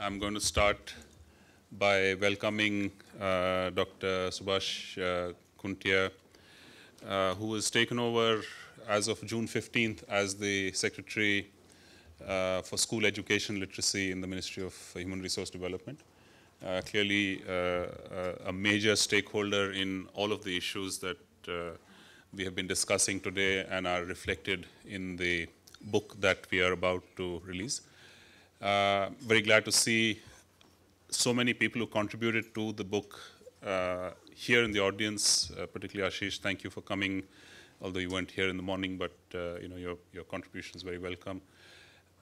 I'm going to start by welcoming Dr. Subhash Kuntia, who has taken over as of June 15th as the Secretary for School Education Literacy in the Ministry of Human Resource Development. Clearly a major stakeholder in all of the issues that we have been discussing today and are reflected in the book that we are about to release. Very glad to see so many people who contributed to the book here in the audience, particularly Ashish. Thank you for coming, although you weren't here in the morning, but your contribution is very welcome.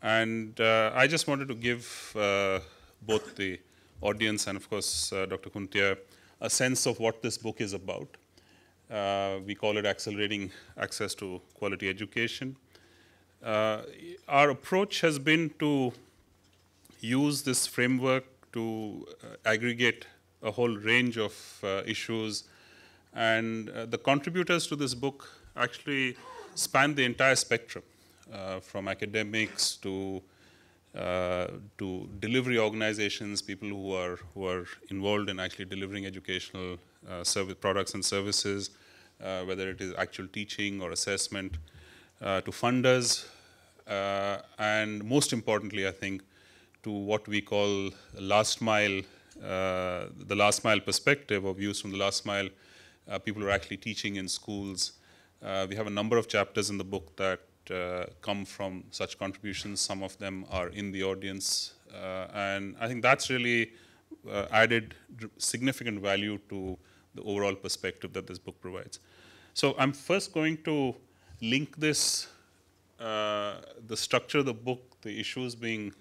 And I just wanted to give both the audience and, of course, Dr. Kuntia a sense of what this book is about. We call it Accelerating Access to Quality Education. Our approach has been to use this framework to aggregate a whole range of issues, and the contributors to this book actually span the entire spectrum, from academics to delivery organizations, people who are involved in actually delivering educational service products and services, whether it is actual teaching or assessment, to funders, and most importantly, I think, to what we call last mile, the last mile perspective or views from the last mile, people who are actually teaching in schools. We have a number of chapters in the book that come from such contributions. Some of them are in the audience. And I think that's really added significant value to the overall perspective that this book provides. So I'm first going to link this, the structure of the book, the issues being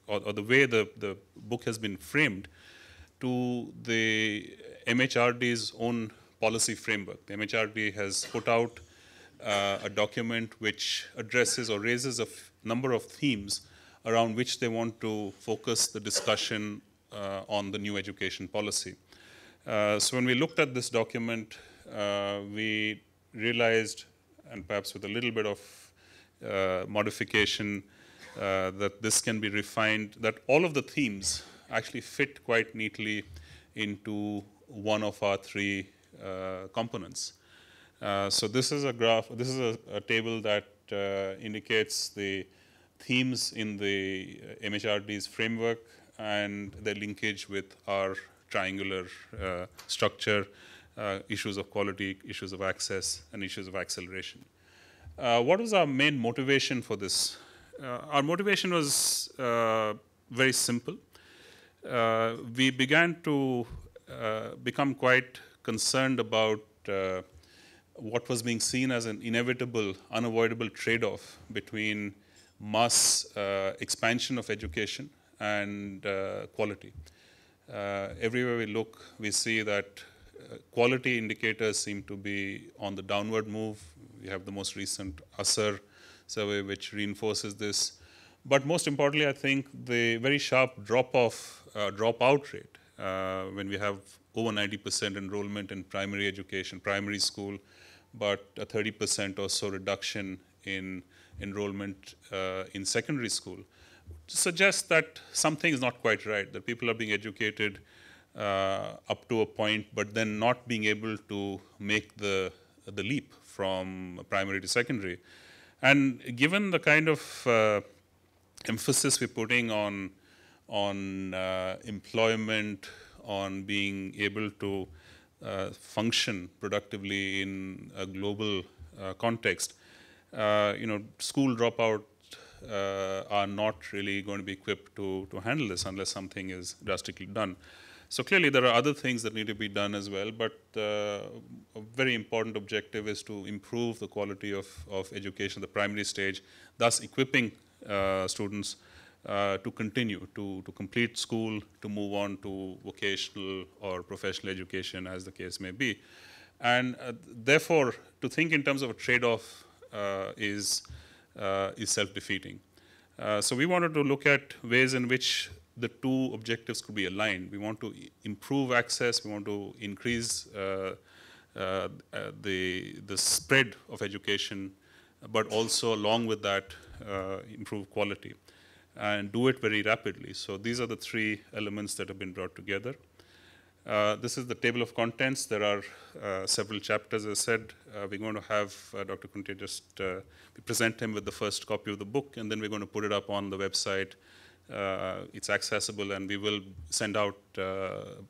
or the way the book has been framed, to the MHRD's own policy framework. The MHRD has put out a document which addresses or raises a number of themes around which they want to focus the discussion on the new education policy. So when we looked at this document, we realized, and perhaps with a little bit of modification, that this can be refined, that all of the themes actually fit quite neatly into one of our three components. So this is a graph, this is a table that indicates the themes in the MHRD's framework and their linkage with our triangular structure, issues of quality, issues of access, and issues of acceleration. What was our main motivation for this? Our motivation was very simple. We began to become quite concerned about what was being seen as an inevitable, unavoidable trade-off between mass expansion of education and quality. Everywhere we look, we see that quality indicators seem to be on the downward move. We have the most recent ASER survey which reinforces this. But most importantly, I think the very sharp dropout rate, when we have over 90% enrollment in primary education, primary school, but a 30% or so reduction in enrollment in secondary school, suggests that something is not quite right, that people are being educated up to a point, but then not being able to make the leap from primary to secondary. And given the kind of emphasis we're putting on employment, on being able to function productively in a global context, school dropout are not really going to be equipped to handle this unless something is drastically done. So clearly there are other things that need to be done as well, but a very important objective is to improve the quality of education at the primary stage, thus equipping students to continue, to complete school, to move on to vocational or professional education, as the case may be. And therefore, to think in terms of a trade-off is self-defeating. So we wanted to look at ways in which the two objectives could be aligned. We want to improve access, we want to increase the spread of education, but also along with that, improve quality. and do it very rapidly. So these are the three elements that have been brought together. This is the table of contents. There are several chapters, as I said. We're going to have Dr. Kunti just present him with the first copy of the book, and then we're going to put it up on the website. It's accessible, and we will send out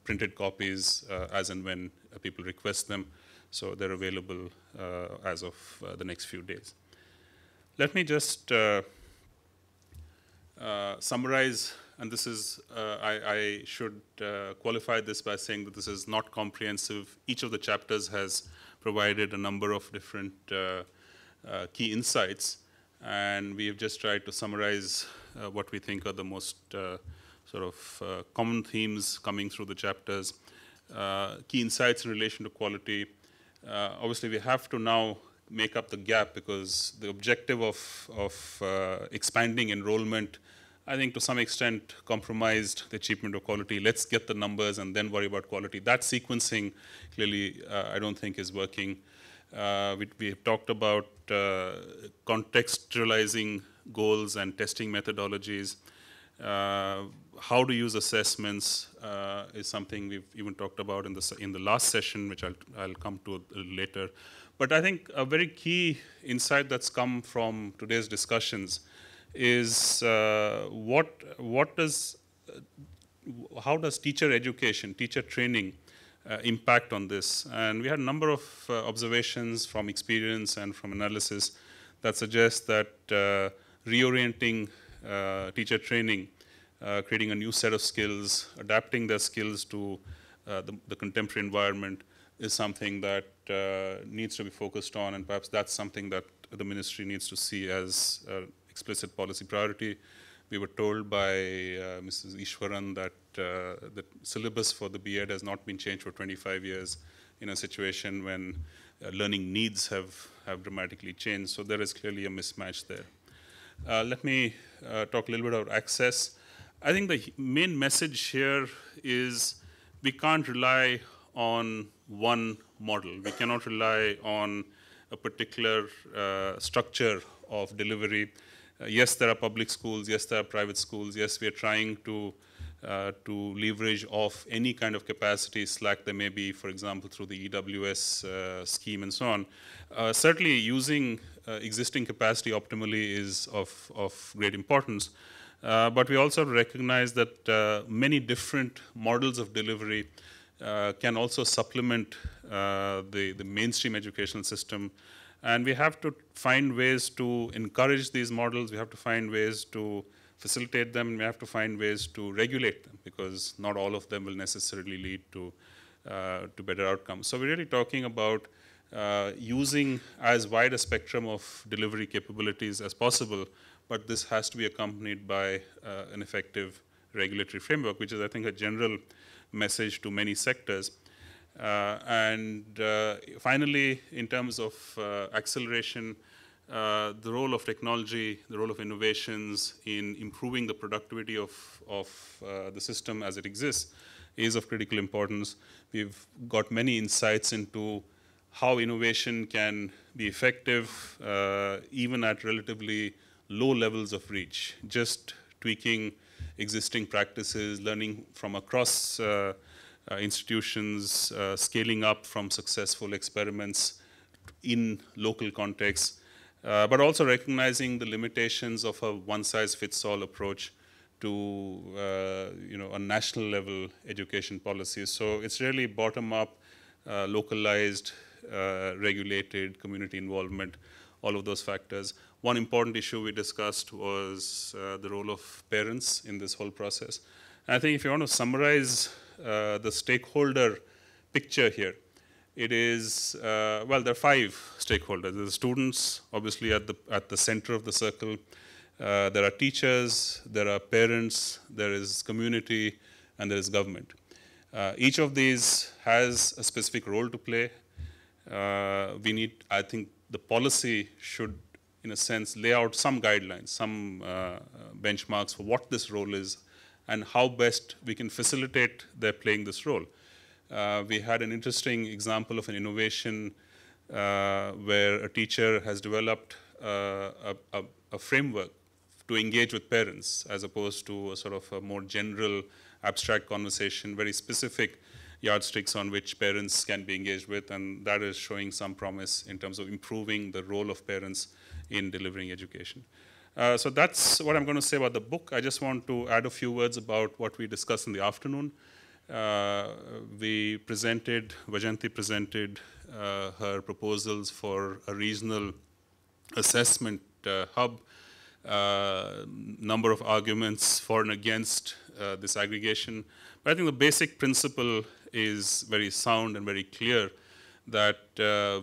printed copies as and when people request them. So they're available as of the next few days. Let me just summarize, and this is, I should qualify this by saying that this is not comprehensive. Each of the chapters has provided a number of different key insights, and we have just tried to summarize what we think are the most common themes coming through the chapters. Key insights in relation to quality. Obviously, we have to now make up the gap because the objective of expanding enrollment, I think to some extent compromised the achievement of quality. Let's get the numbers and then worry about quality. That sequencing clearly I don't think is working. We have talked about contextualizing goals and testing methodologies. How to use assessments is something we've even talked about in the last session, which I'll come to a little later. But I think a very key insight that's come from today's discussions is how does teacher education, teacher training impact on this? And we had a number of observations from experience and from analysis that suggest that reorienting teacher training, creating a new set of skills, adapting their skills to the contemporary environment is something that needs to be focused on, and perhaps that's something that the ministry needs to see as explicit policy priority. We were told by Mrs. Ishwaran that the syllabus for the B.Ed has not been changed for 25 years in a situation when learning needs have dramatically changed. So there is clearly a mismatch there. Let me talk a little bit about access. I think the main message here is we can't rely on one model. We cannot rely on a particular structure of delivery. Yes, there are public schools. Yes, there are private schools. Yes, we are trying to leverage off any kind of capacity slack there may be, for example, through the EWS scheme and so on. Certainly, using existing capacity optimally is of great importance. But we also recognize that many different models of delivery can also supplement the mainstream educational system. And we have to find ways to encourage these models. We have to find ways to facilitate them. And we have to find ways to regulate them, because not all of them will necessarily lead to better outcomes. So we're really talking about using as wide a spectrum of delivery capabilities as possible, but this has to be accompanied by an effective regulatory framework, which is, I think, a general message to many sectors. Finally, in terms of acceleration, the role of technology, the role of innovations in improving the productivity of the system as it exists is of critical importance. We've got many insights into how innovation can be effective even at relatively low levels of reach. Just tweaking existing practices, learning from across institutions, scaling up from successful experiments in local contexts, but also recognizing the limitations of a one-size-fits-all approach to a national level education policy. So it's really bottom-up, localized, regulated, community involvement, all of those factors. One important issue we discussed was the role of parents in this whole process. And I think if you want to summarize the stakeholder picture here, it is, well, there are 5 stakeholders. There's students, obviously, at the center of the circle. There are teachers, there are parents, there is community, and there is government. Each of these has a specific role to play. We need, I think, the policy should, in a sense, lay out some guidelines, some benchmarks for what this role is and how best we can facilitate their playing this role. We had an interesting example of an innovation where a teacher has developed a framework to engage with parents, as opposed to a sort of a more general, abstract conversation, very specific yardsticks on which parents can be engaged with, and that is showing some promise in terms of improving the role of parents in delivering education. So that's what I'm going to say about the book. I just want to add a few words about what we discussed in the afternoon. Vajanti presented her proposals for a regional assessment hub, number of arguments for and against this aggregation. But I think the basic principle is very sound and very clear, that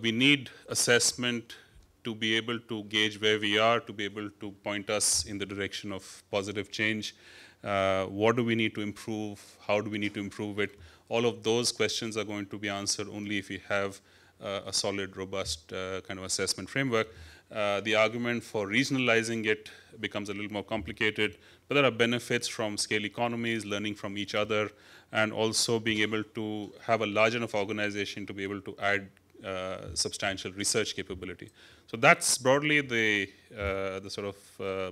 we need assessment to be able to gauge where we are, to be able to point us in the direction of positive change. What do we need to improve? How do we need to improve it? All of those questions are going to be answered only if we have a solid, robust kind of assessment framework. The argument for regionalizing it becomes a little more complicated, but there are benefits from scale economies, learning from each other, and also being able to have a large enough organization to be able to add substantial research capability. So that's broadly the sort of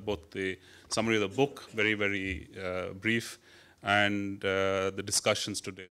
both the summary of the book, very, very brief, and the discussions today.